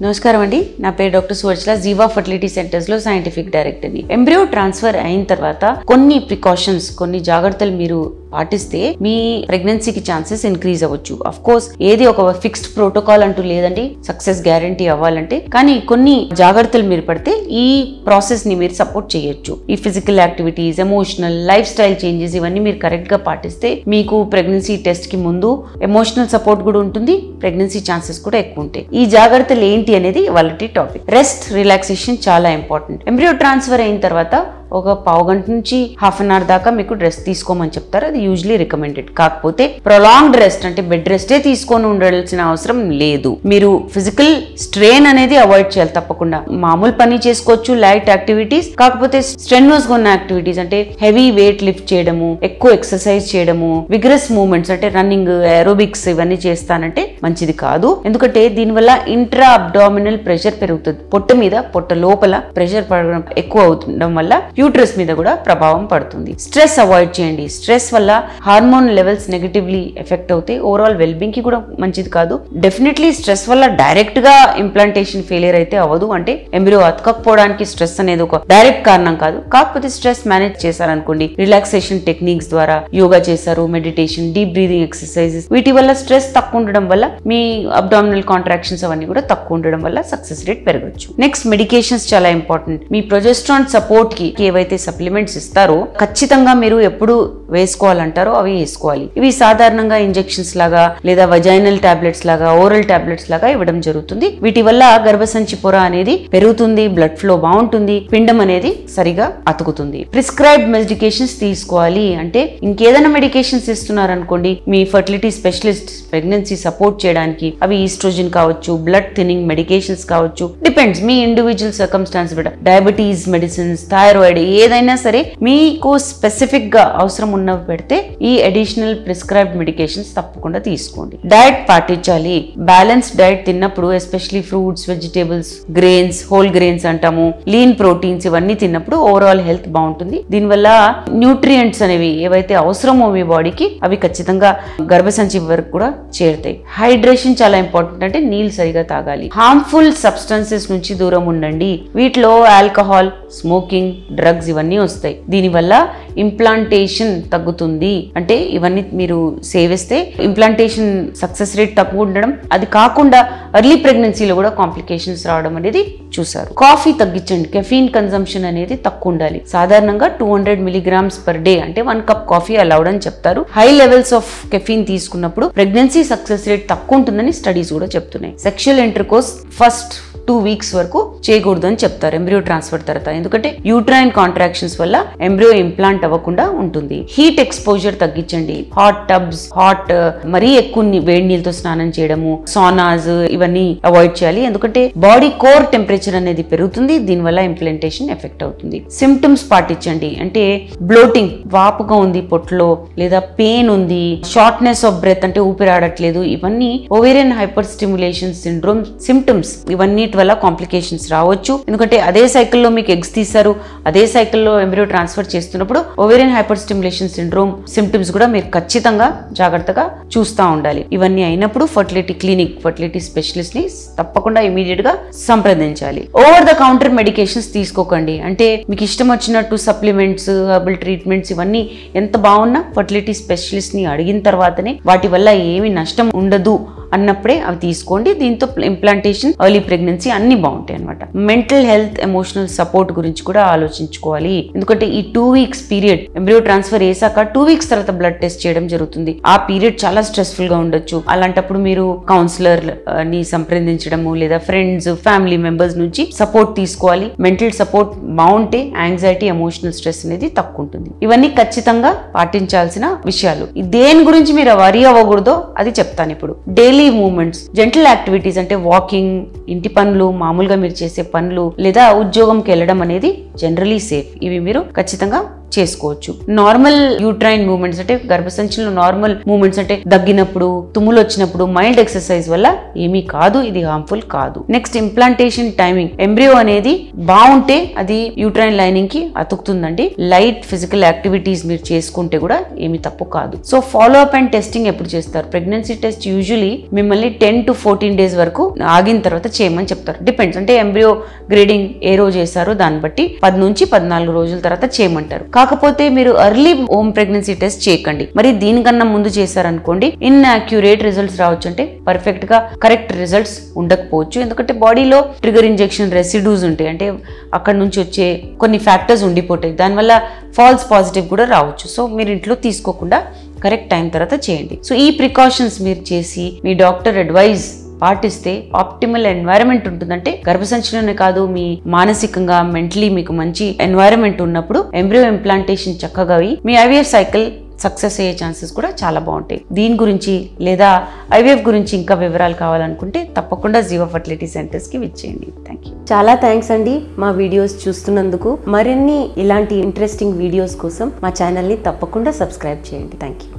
నమస్కారం అండి. నా పేరు డాక్టర్ సువర్చల, జీవా ఫర్టిలిటీ సెంటర్స్ లో సైంటిఫిక్ డైరెక్టర్ని. ఎంబ్రియో ట్రాన్స్ఫర్ అయిన తర్వాత కొన్ని ప్రికాషన్స్, కొన్ని జాగ్రత్తలు మీరు పాటిస్తే మీ ప్రెగ్నెన్సీకి ఛాన్సెస్ ఇంక్రీజ్ అవ్వచ్చు. అఫ్ కోర్స్ ఏది ఒక ఫిక్స్డ్ ప్రోటోకాల్ అంటూ లేదండి సక్సెస్ గ్యారంటీ అవ్వాలంటే, కానీ కొన్ని జాగ్రత్తలు మీరు పడితే ఈ ప్రాసెస్ ని మీరు సపోర్ట్ చేయొచ్చు. ఈ physical activities, emotional, life style changes ఇవన్నీ మీరు కరెక్ట్ గా పాటిస్తే మీకు ప్రెగ్నెన్సీ టెస్ట్ కి ముందు ఎమోషనల్ సపోర్ట్ కూడా ఉంటుంది, ప్రెగ్నెన్సీ ఛాన్సెస్ కూడా ఎక్కువ ఉంటాయి. ఈ జాగ్రత్తలు ఏంటి అనేది వాళ్ళ టాపిక్. రెస్ట్, రిలాక్సేషన్ చాలా ఇంపార్టెంట్. ఎంబ్రియో ట్రాన్స్ఫర్ అయిన తర్వాత ఒక పావు గంట నుంచి హాఫ్ అన్ అవర్ దాకా మీకు రెస్ట్ తీసుకోమని చెప్తారు. అది యూజువలీ రికమెండెడ్. కాకపోతే ప్రొలాంగ్డ్ రెస్ట్ అంటే బెడ్ రెస్టే తీసుకొని ఉండాల్సిన అవసరం లేదు. మీరు ఫిజికల్ స్ట్రెయిన్ అనేది అవాయిడ్ చేయాలి తప్పకుండా. మామూలు పని చేసుకోవచ్చు, లైట్ యాక్టివిటీస్. కాకపోతే స్ట్రెన్యూస్ గా ఉన్న యాక్టివిటీస్ అంటే హెవీ వెయిట్ లిఫ్ట్ చేయడము, ఎక్కువ ఎక్సర్సైజ్ చేయడము, విగ్రస్ మూవ్మెంట్స్ అంటే రన్నింగ్, ఏరోబిక్స్ ఇవన్నీ చేస్తానంటే మంచిది కాదు. ఎందుకంటే దీనివల్ల ఇంట్రా అబ్డామినల్ ప్రెషర్ పెరుగుతుంది. పొట్ట లోపల ప్రెషర్ పడడం ఎక్కువ అవుతుండడం వల్ల యూట్రస్ మీద కూడా ప్రభావం పడుతుంది. స్ట్రెస్ అవాయిడ్ చేయండి. స్ట్రెస్ వల్ల హార్మోన్ లెవెల్స్ నెగటివ్లీ ఎఫెక్ట్ అవుతాయి. ఓవరాల్ వెల్బీయింగ్ కి కూడా మంచిది కాదు. డెఫినెట్లీ స్ట్రెస్ వల్ల డైరెక్ట్ గా ఇంప్లాంటేషన్ ఫెయిలియర్ అయితే అవ్వదు. అంటే ఎంబ్రియో అతకపోవడానికి స్ట్రెస్ అనేది ఒక డైరెక్ట్ కారణం కాదు. కాకపోతే స్ట్రెస్ మేనేజ్ చేశారనుకోండి, రిలాక్సేషన్ టెక్నిక్స్ ద్వారా యోగా చేశారు, మెడిటేషన్, డీప్ బ్రీదింగ్ ఎక్సర్సైజెస్, వీటి వల్ల స్ట్రెస్ తక్కువ ఉండడం వల్ల మీ అబ్డామినల్ కాంట్రాక్షన్స్ అవన్నీ కూడా తక్కువ ఉండడం వల్ల సక్సెస్ రేట్ పెరగచ్చు. నెక్స్ట్, మెడికేషన్స్ చాలా ఇంపార్టెంట్. మీ ప్రొజెస్ట్రాన్ సపోర్ట్ కి ఏవైతే సప్లిమెంట్స్ ఇస్తారో ఖచ్చితంగా మీరు ఎప్పుడు వేసుకోవాలంటారో అవి వేసుకోవాలి. ఇవి సాధారణంగా ఇంజెక్షన్స్ లాగా లేదా వజైనల్ టాబ్లెట్స్ లాగా, ఓరల్ టాబ్లెట్స్ లాగా ఇవ్వడం జరుగుతుంది. వీటి వల్ల గర్భసంచి పొర అనేది పెరుగుతుంది, బ్లడ్ ఫ్లో బాగుంటుంది, పిండం అనేది సరిగా అతుకుతుంది. ప్రిస్క్రైబ్డ్ మెడికేషన్స్ తీసుకోవాలి. అంటే ఇంకేదైనా మెడికేషన్స్ ఇస్తున్నారు అనుకోండి, మీ ఫర్టిలిటీ స్పెషలిస్ట్ ప్రెగ్నెన్సీ సపోర్ట్ చేయడానికి అవి ఈస్ట్రోజన్ కావచ్చు, బ్లడ్ థిన్నింగ్ మెడికేషన్స్ కావచ్చు, డిపెండ్స్ మీ ఇండివిజువల్ సర్కమ్స్టాన్స్ బట్టి. డయాబెటీస్ మెడిసిన్స్, థైరాయిడ్, ఏదైనా సరే మీకు స్పెసిఫిక్ గా అవసరం ఉన్నవి పెడితే ఈ అడిషనల్ ప్రిస్క్రైబ్డ్ మెడికేషన్స్ తప్పకుండా తీసుకోండి. డయట్ పాటించాలి. బ్యాలెన్స్డ్ డయట్ తిన్నప్పుడు, especially fruits, vegetables, grains, whole grains అంటాము, లీన్ ప్రోటీన్స్ ఇవన్నీ తిన్నప్పుడు ఓవరాల్ హెల్త్ బాగుంటుంది. దీనివల్ల న్యూట్రియంట్స్ అనేవి ఏవైతే అవసరమో మీ బాడీకి అవి ఖచ్చితంగా గర్భసంచి వరకు కూడా చేరుతాయి. హైడ్రేషన్ చాలా ఇంపార్టెంట్. అంటే నీళ్ళు సరిగా తాగాలి. హార్మ్ఫుల్ సబ్స్టెన్సెస్ నుంచి దూరం ఉండండి. వీటిలో ఆల్కహాల్, స్మోకింగ్, డ్రగ్స్ ఇవన్నీ వస్తాయి. దీనివల్ల ఇంప్లాంటేషన్ తగ్గుతుంది. అంటే ఇవన్నీ మీరు సేవిస్తే ఇంప్లాంటేషన్ సక్సెస్ రేట్ తక్కువ ఉండడం, అది కాకుండా ఎర్లీ ప్రెగ్నెన్సీలో కూడా కాంప్లికేషన్స్ రావడం అనేది చూసారు. కాఫీ తగ్గించండి. కెఫీన్ కన్సంప్షన్ అనేది తక్కువ ఉండాలి. సాధారణంగా 200 మిలీగ్రామ్స్ పర్ డే అంటే 1 కప్ కాఫీ అలౌడ్ అని చెప్తారు. హై లెవెల్స్ ఆఫ్ కెఫీన్ తీసుకున్నప్పుడు ప్రెగ్నెన్సీ సక్సెస్ రేట్ తక్కువ ఉంటుందని స్టడీస్ కూడా చెప్తున్నాయి. సెక్షువల్ ఇంటర్కోర్స్ ఫస్ట్ 2 వీక్స్ వరకు చేయకూడదు అని చెప్తారు ఎంబ్రియో ట్రాన్స్ఫర్ తర్వాత. ఎందుకంటే యూట్రైన్ కాంట్రాక్షన్స్ వల్ల ఎంబ్రియో ఇంప్లాంట్ అవ్వకుండా ఉంటుంది. హీట్ ఎక్స్పోజర్ తగ్గించండి. హాట్ టబ్స్, మరీ ఎక్కువ వేడి నీళ్ళతో స్నానం చేయడము, సానాస్ ఇవన్నీ అవాయిడ్ చేయాలి. ఎందుకంటే బాడీ కోర్ టెంపరేచర్ అనేది పెరుగుతుంది. దీనివల్ల ఇంప్లాంటేషన్ ఎఫెక్ట్ అవుతుంది. సిమ్టమ్స్ పాటించండి. అంటే బ్లోటింగ్, వాపుగా ఉంది పొట్టలో, లేదా పెయిన్ ఉంది, షార్ట్నెస్ ఆఫ్ బ్రెత్ అంటే ఊపిరాడట్లేదు, ఇవన్నీ ovarian hyper stimulation syndrome symptoms. ఇవన్నీ వల్ల కాంప్లికేషన్స్ రావచ్చు. ఎందుకంటే అదే సైకిల్లో మీకు ఎగ్స్ తీశారు, అదే సైకిల్లో ఎంబ్రియో ట్రాన్స్ఫర్ చేస్తున్నప్పుడు ovarian hyper stimulation syndrome symptoms కూడా మీరు ఖచ్చితంగా జాగ్రత్తగా చూస్తూ ఉండాలి. ఇవన్నీ అయినప్పుడు ఫర్టిలిటీ క్లినిక్, ఫర్టిలిటీ స్పెషలిస్ట్ ని తప్పకుండా ఇమీడియట్ గా సంప్రదించాలి. ఓవర్ ద కౌంటర్ మెడికేషన్స్ తీసుకోకండి. అంటే మీకు ఇష్టం వచ్చినట్టు సప్లిమెంట్స్, హెర్బల్ ట్రీట్మెంట్స్ ఇవన్నీ ఎంత బాగున్నా ఫర్టిలిటీ స్పెషలిస్ట్ ని అడిగిన తర్వాతనే వాటి వల్ల ఏమి నష్టం ఉండదు అన్నప్పుడే అవి తీసుకోండి. దీంతో ఇంప్లాంటేషన్, ఎర్లీ ప్రెగ్నెన్సీ అన్ని బాగుంటాయి అనమాట. మెంటల్ హెల్త్, ఎమోషనల్ సపోర్ట్ గురించి కూడా ఆలోచించుకోవాలి. ఎందుకంటే ఈ 2 వీక్స్ పీరియడ్ ఎంబ్రియో ట్రాన్స్ఫర్ చేశాక 2 వీక్స్ తర్వాత బ్లడ్ టెస్ట్ చేయడం జరుగుతుంది. ఆ పీరియడ్ చాలా స్ట్రెస్ఫుల్ గా ఉండొచ్చు. అలాంటప్పుడు మీరు కౌన్సిలర్ ని సంప్రదించడము, లేదా ఫ్రెండ్స్, ఫ్యామిలీ మెంబర్స్ నుంచి సపోర్ట్ తీసుకోవాలి. మెంటల్ సపోర్ట్ బాగుంటే యాంగ్జైటీ, ఎమోషనల్ స్ట్రెస్ అనేది తక్కువ ఉంటుంది. ఇవన్నీ ఖచ్చితంగా పాటించాల్సిన విషయాలు. దేని గురించి మీరు వరీ అవ్వకూడదో అది చెప్తాను ఇప్పుడు. డైలీ మూవ్మెంట్స్, జెంటల్ యాక్టివిటీస్ అంటే వాకింగ్, ఇంటి పనులు, మామూలుగా మీరు చేసే పనులు, లేదా ఉద్యోగంకి వెళ్ళడం అనేది జనరలీ సేఫ్. ఇవి మీరు ఖచ్చితంగా చేసుకోవచ్చు. నార్మల్ యూట్రైన్ మూవ్మెంట్స్ అంటే గర్భసంచిలో నార్మల్ మూవ్మెంట్స్ అంటే దగ్గినప్పుడు, తుమ్ములు వచ్చినప్పుడు మైల్డ్ ఎక్సర్సైజ్ వల్ల ఏమీ కాదు, ఇది హార్మ్ఫుల్ కాదు. Next implantation timing. ఎంబ్రియో అనేది బాగుంటే అది యూట్రైన్ లైనింగ్ కి అతుకుతుందండి. లైట్ ఫిజికల్ యాక్టివిటీస్ మీరు చేసుకుంటే కూడా ఏమి తప్పు కాదు. So follow up and testing ఎప్పుడు చేస్తారు? ప్రెగ్నెన్సీ టెస్ట్ యూజువలీ మిమ్మల్ని 10 to 14 days వరకు ఆగిన తర్వాత చేయమని చెప్తారు. డిపెండ్స్, అంటే ఎంబ్రియో గ్రేడింగ్ ఏ రోజు చేస్తారో దాన్ని బట్టి 10 నుంచి 14 రోజుల తర్వాత చేయమంటారు. కాకపోతే మీరు ఎర్లీ హోమ్ ప్రెగ్నెన్సీ టెస్ట్ చేయకండి. మరి దీనికన్నా ముందు చేశారనుకోండి ఇన్అక్యురేట్ రిజల్ట్స్ రావచ్చు, అంటే పర్ఫెక్ట్ గా కరెక్ట్ రిజల్ట్స్ ఉండకపోవచ్చు. ఎందుకంటే బాడీలో ట్రిగర్ ఇంజెక్షన్ రెసిడ్యూస్ ఉంటాయి, అంటే అక్కడ నుంచి వచ్చే కొన్ని ఫ్యాక్టర్స్ ఉండిపోతాయి, దానివల్ల ఫాల్స్ పాజిటివ్ కూడా రావచ్చు. సో మీరు ఇంట్లో తీసుకోకుండా కరెక్ట్ టైం తర్వాత చేయండి. సో ఈ ప్రికాషన్స్ మీరు చేసి మీ డాక్టర్ అడ్వైజ్ పాటిస్తే ఆప్టిమల్ ఎన్వైరన్మెంట్ ఉంటుందంటే గర్భసంచిలోనే కాదు, మీ మానసికంగా మెంటలీ మీకు మంచి ఎన్వైరన్మెంట్ ఉన్నప్పుడు ఎంబ్రియో ఇంప్లాంటేషన్ చక్కగా అయ్యి మీ ఐవీఎఫ్ సైకిల్ సక్సెస్ అయ్యే ఛాన్సెస్ కూడా చాలా బాగుంటాయి. దీని గురించి లేదా ఐవీఎఫ్ గురించి ఇంకా వివరాలు కావాలనుకుంటే తప్పకుండా జీవా ఫర్టిలిటీ సెంటర్స్ కి విచ్చేయండి. Thank you. చాలా థ్యాంక్స్ అండి మా వీడియోస్ చూస్తున్నందుకు. మరిన్ని ఇలాంటి ఇంట్రెస్టింగ్ వీడియోస్ కోసం మా ఛానల్ని తప్పకుండా సబ్స్క్రైబ్ చేయండి. Thank you.